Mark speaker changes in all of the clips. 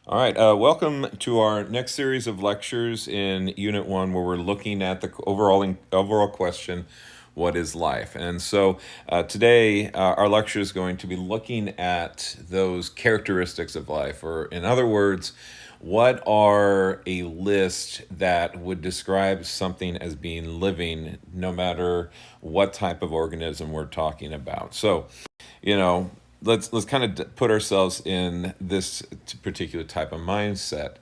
Speaker 1: All right, welcome to our next series of lectures in Unit 1, where we're looking at the overall question, what is life? And so today, our lecture is going to be looking at those characteristics of life, or in other words, what are a list that would describe something as being living, no matter what type of organism we're talking about. So, you know, let's kind of put ourselves in this particular type of mindset.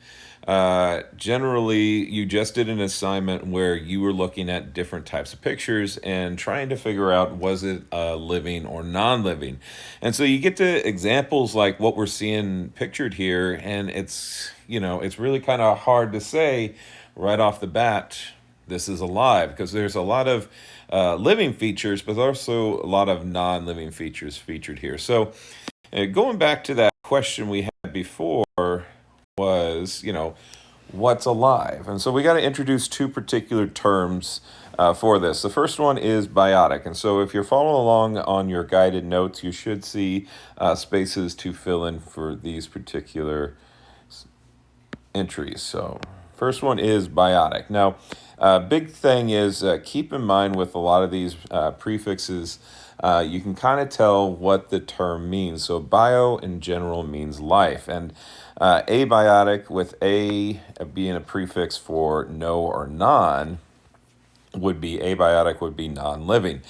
Speaker 1: Generally, you just did an assignment where you were looking at different types of pictures and trying to figure out, was it living or non-living. And so you get to examples like what we're seeing pictured here, and it's really kind of hard to say right off the bat this is alive, because there's a lot of living features, but also a lot of non-living features featured here. So going back to that question we had before was, what's alive? And so we got to introduce two particular terms for this. The first one is biotic. And so if you're following along on your guided notes, you should see spaces to fill in for these particular entries. So first one is biotic. Now, big thing is keep in mind with a lot of these prefixes, you can kind of tell what the term means. So bio in general means life, and abiotic, with a being a prefix for no or non, would be abiotic, would be non-living.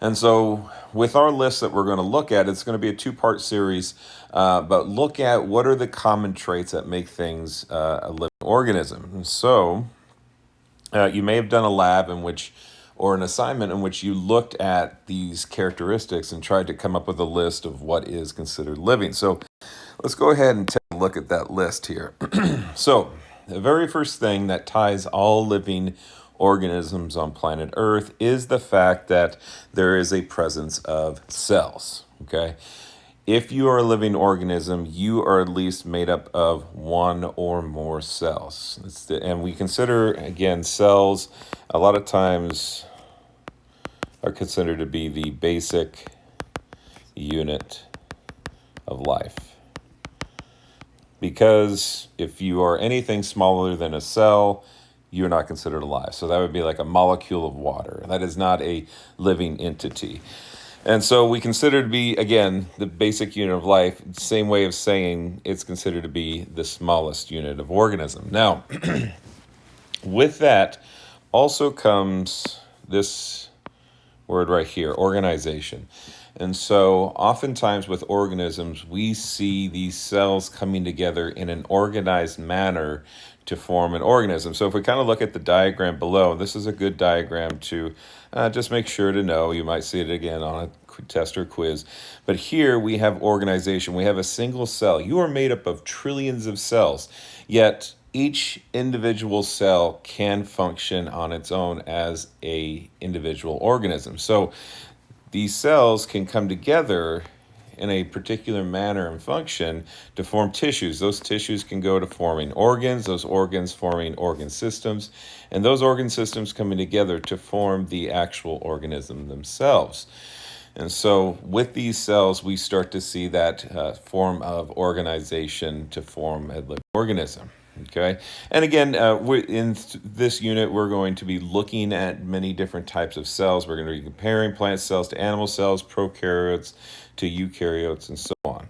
Speaker 1: And so with our list that we're going to look at, it's going to be a two-part series, but look at what are the common traits that make things a living organism. And so you may have done a lab in which, or an assignment in which you looked at these characteristics and tried to come up with a list of what is considered living. So let's go ahead and take a look at that list here. So the very first thing that ties all living organisms on planet Earth is the fact that there is a presence of cells, okay? If you are a living organism, you are at least made up of one or more cells. And we consider, again, cells a lot of times are considered to be the basic unit of life. Because if you are anything smaller than a cell, you're not considered alive. So that would be like a molecule of water. That is not a living entity. And so we consider to be, again, the basic unit of life, same way of saying it's considered to be the smallest unit of organism. Now, with that also comes this word right here, organization. And so oftentimes with organisms, we see these cells coming together in an organized manner to form an organism. So if we kind of look at the diagram below, this is a good diagram to just make sure to know. You might see it again on a test or quiz. But here we have organization. We have a single cell. You are made up of trillions of cells, yet each individual cell can function on its own as a individual organism. So these cells can come together in a particular manner and function to form tissues. Those tissues can go to forming organs, those organs forming organ systems, and those organ systems coming together to form the actual organism themselves. And so with these cells, we start to see that form of organization to form a living organism. Okay, and again, in this unit, we're going to be looking at many different types of cells. We're going to be comparing plant cells to animal cells, prokaryotes to eukaryotes, and so on.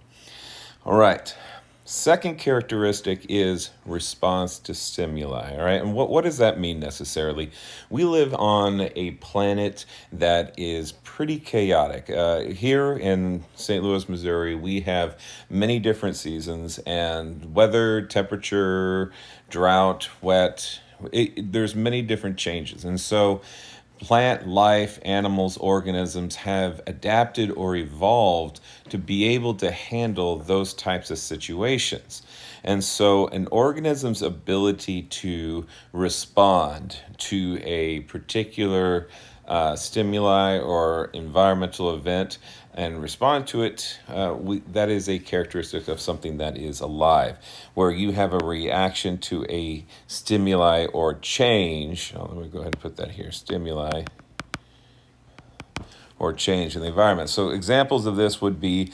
Speaker 1: All right. Second characteristic is response to stimuli. All right, and what does that mean necessarily? We live on a planet that is pretty chaotic. Here in St. Louis, Missouri, we have many different seasons and weather, temperature, drought, wet. There's many different changes, and so plant life, animals, organisms have adapted or evolved to be able to handle those types of situations. And so an organism's ability to respond to a particular stimuli or environmental event and respond to it, that is a characteristic of something that is alive, where you have a reaction to a stimuli or change. Let me go ahead and put that here, stimuli or change in the environment. So examples of this would be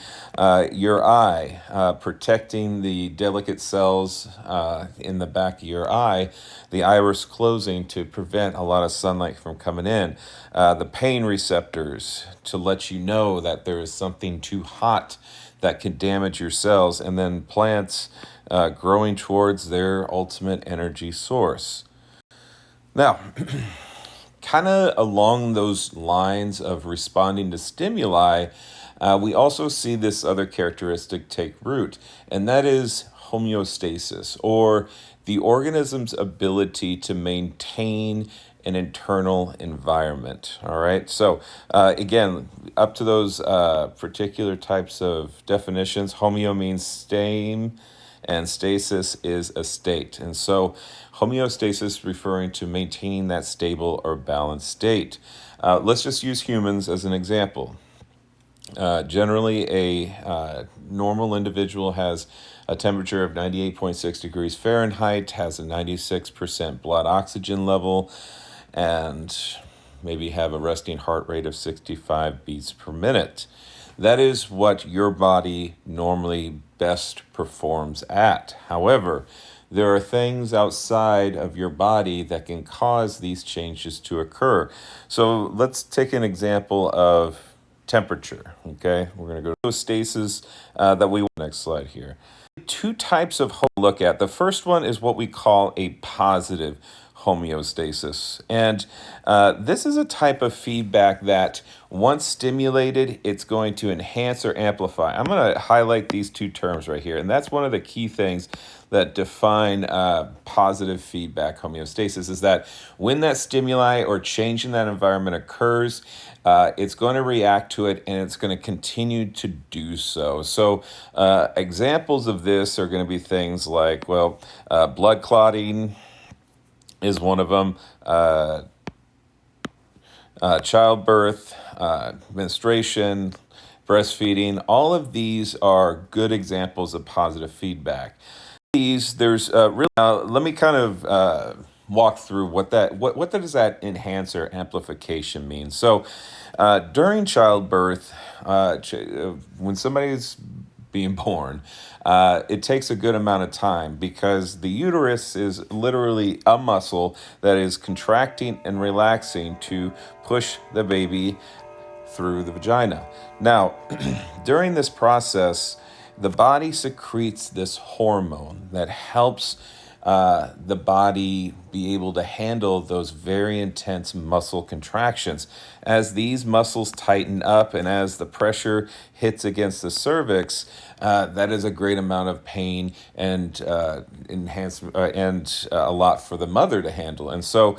Speaker 1: your eye, protecting the delicate cells in the back of your eye, the iris closing to prevent a lot of sunlight from coming in, the pain receptors to let you know that there is something too hot that can damage your cells, and then plants growing towards their ultimate energy source. Now, kind of along those lines of responding to stimuli, we also see this other characteristic take root, and that is homeostasis, or the organism's ability to maintain an internal environment. All right. So, again, up to those particular types of definitions, homeo means same, and stasis is a state. And so homeostasis referring to maintaining that stable or balanced state. Let's just use humans as an example. Generally, a normal individual has a temperature of 98.6 degrees Fahrenheit, has a 96% blood oxygen level, and maybe have a resting heart rate of 65 beats per minute. That is what your body normally best performs at. However, there are things outside of your body that can cause these changes to occur. So let's take an example of temperature. Okay, we're going to go to stasis that we. Next slide here. Two types of look at. The first one is what we call a positive homeostasis. And this is a type of feedback that once stimulated, it's going to enhance or amplify. I'm going to highlight these two terms right here. And that's one of the key things that define positive feedback homeostasis, is that when that stimuli or change in that environment occurs, it's going to react to it, and it's going to continue to do so. So examples of this are going to be things like, well, blood clotting is one of them, childbirth, menstruation, breastfeeding. All of these are good examples of positive feedback. There's really let me kind of walk through what does that enhance or amplification mean. So during childbirth, when somebody's being born, it takes a good amount of time, because the uterus is literally a muscle that is contracting and relaxing to push the baby through the vagina. Now, during this process, the body secretes this hormone that helps the body be able to handle those very intense muscle contractions. As these muscles tighten up and as the pressure hits against the cervix, that is a great amount of pain and and a lot for the mother to handle. And so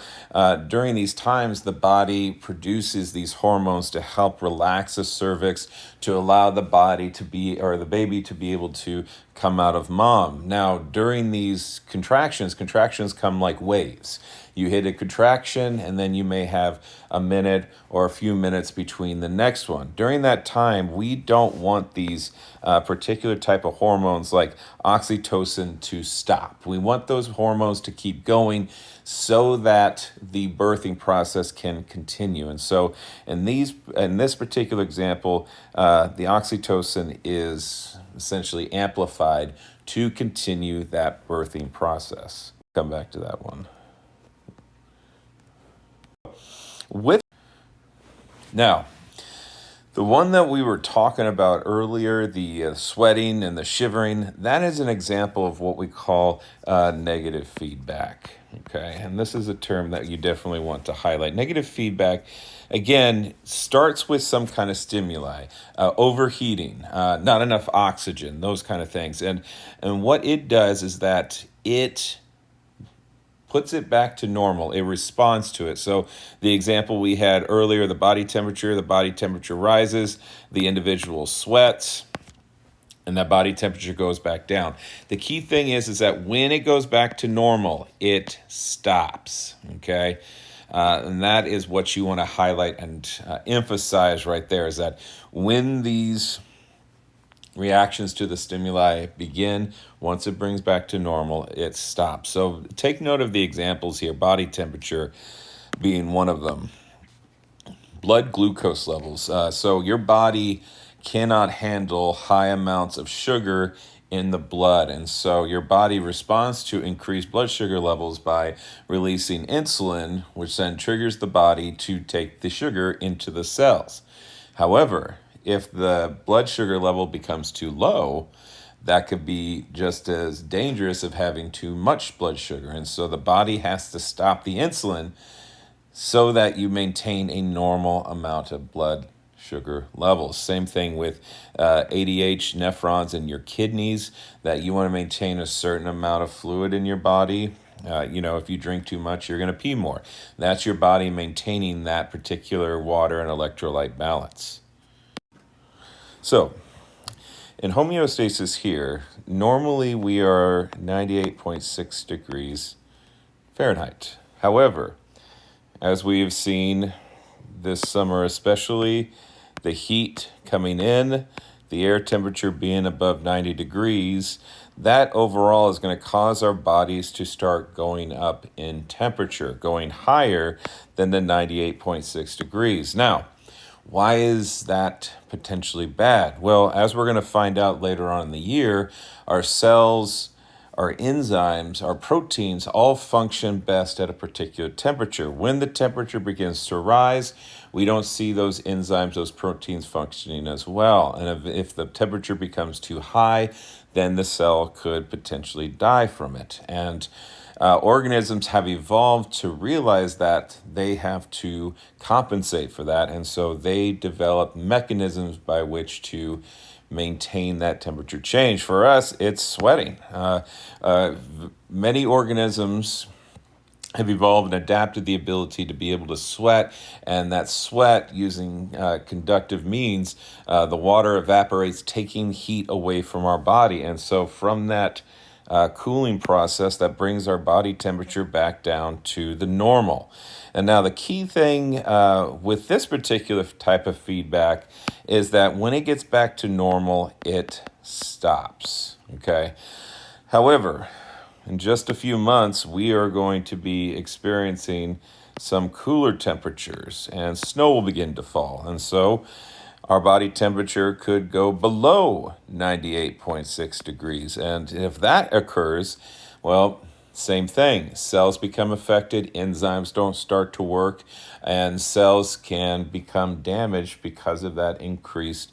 Speaker 1: during these times, the body produces these hormones to help relax the cervix, to allow the body to be, or the baby to be able to come out of mom. Now, during these contractions come like waves. You hit a contraction, and then you may have a minute or a few minutes between the next one. During that time, we don't want these particular type of hormones like oxytocin to stop. We want those hormones to keep going so that the birthing process can continue. And so in this particular example, the oxytocin is essentially amplified to continue that birthing process. Come back to that one. Now, the one that we were talking about earlier, the sweating and the shivering, that is an example of what we call negative feedback. Okay, and this is a term that you definitely want to highlight. Negative feedback, again, starts with some kind of stimuli, overheating, not enough oxygen, those kind of things. And what it does is that it puts it back to normal. It responds to it. So the example we had earlier, the body temperature rises, the individual sweats, and that body temperature goes back down. The key thing is that when it goes back to normal, it stops, okay? And that is what you want to highlight and emphasize right there, is that when these reactions to the stimuli begin, once it brings back to normal, it stops. So take note of the examples here, body temperature being one of them. blood glucose levels. So your body cannot handle high amounts of sugar in the blood. And so your body responds to increased blood sugar levels by releasing insulin, which then triggers the body to take the sugar into the cells. However, if the blood sugar level becomes too low, that could be just as dangerous of having too much blood sugar. And so the body has to stop the insulin so that you maintain a normal amount of blood sugar levels. Same thing with ADH nephrons in your kidneys, that you want to maintain a certain amount of fluid in your body. If you drink too much, you're going to pee more. That's your body maintaining that particular water and electrolyte balance. So, in homeostasis here, normally we are 98.6 degrees Fahrenheit. However, as we have seen this summer especially, the heat coming in, the air temperature being above 90 degrees, that overall is going to cause our bodies to start going up in temperature, going higher than the 98.6 degrees. Now, why is that potentially bad? Well, as we're going to find out later on in the year, our cells, our enzymes, our proteins all function best at a particular temperature. When the temperature begins to rise, we don't see those enzymes, those proteins functioning as well. And if the temperature becomes too high, then the cell could potentially die from it. And organisms have evolved to realize that they have to compensate for that. And so they develop mechanisms by which to maintain that temperature change. For us, it's sweating. Many organisms have evolved and adapted the ability to be able to sweat, and that sweat, using conductive means, the water evaporates, taking heat away from our body. And so from that cooling process, that brings our body temperature back down to the normal. And now the key thing with this particular type of feedback is that when it gets back to normal, it stops, okay? However, in just a few months, we are going to be experiencing some cooler temperatures, and snow will begin to fall. And so our body temperature could go below 98.6 degrees. And if that occurs, well, same thing. Cells become affected, enzymes don't start to work, and cells can become damaged because of that increased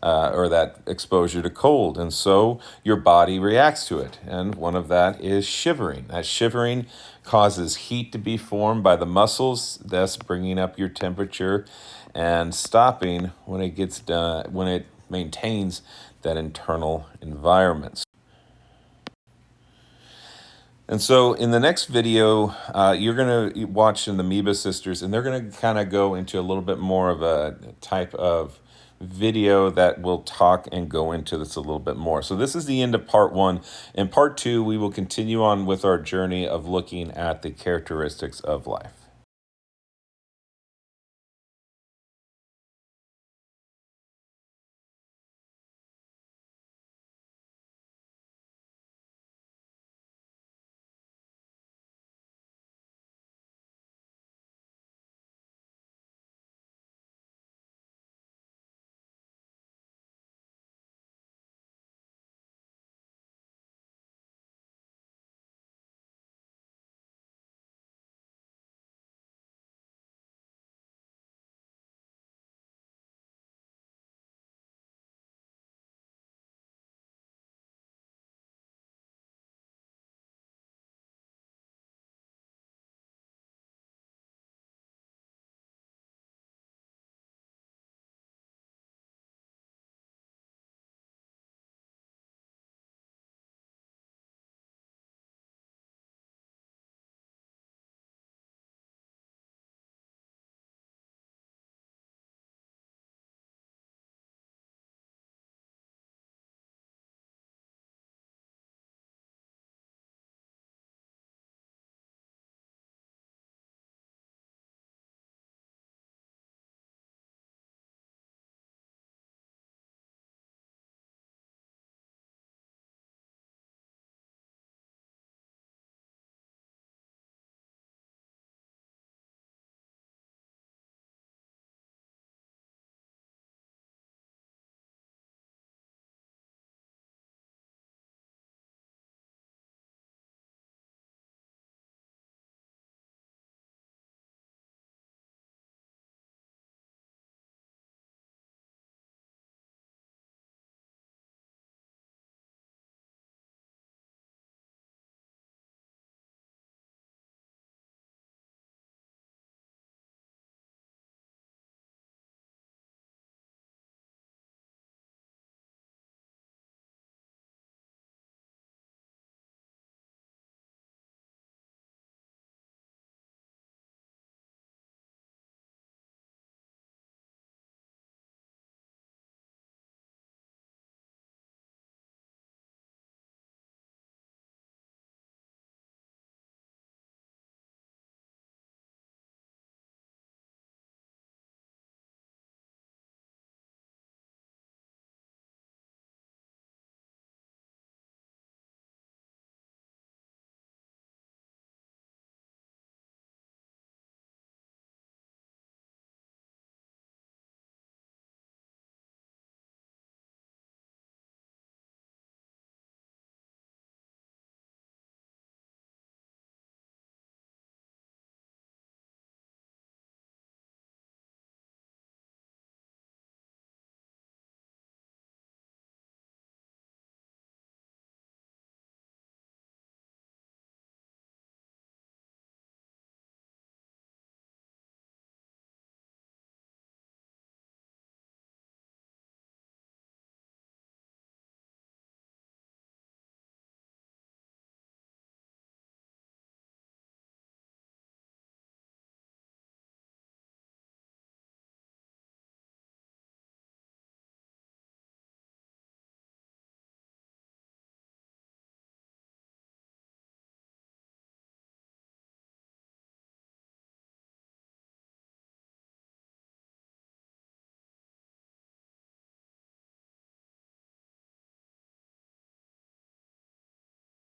Speaker 1: or that exposure to cold. And so your body reacts to it. And one of that is shivering. That shivering causes heat to be formed by the muscles, thus bringing up your temperature and stopping when it gets done, when it maintains that internal environment. And so in the next video, you're going to watch the Amoeba Sisters, and they're going to kind of go into a little bit more of a type of video that will talk and go into this a little bit more. So this is the end of part 1. In part 2, we will continue on with our journey of looking at the characteristics of life.